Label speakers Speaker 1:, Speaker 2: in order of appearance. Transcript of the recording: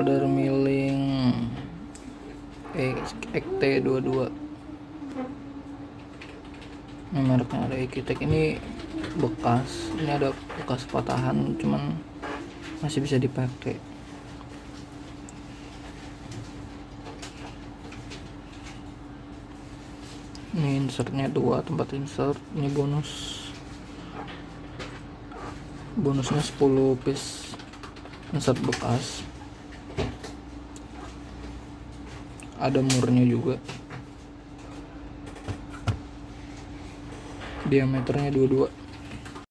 Speaker 1: solder milling XT22. Ini mereknya ada Ekitek. Ini bekas, ini ada bekas patahan cuman masih bisa dipakai. Ini insertnya 2 tempat insert. Ini bonusnya 10 piece insert bekas. Ada murnya juga, diameternya 22.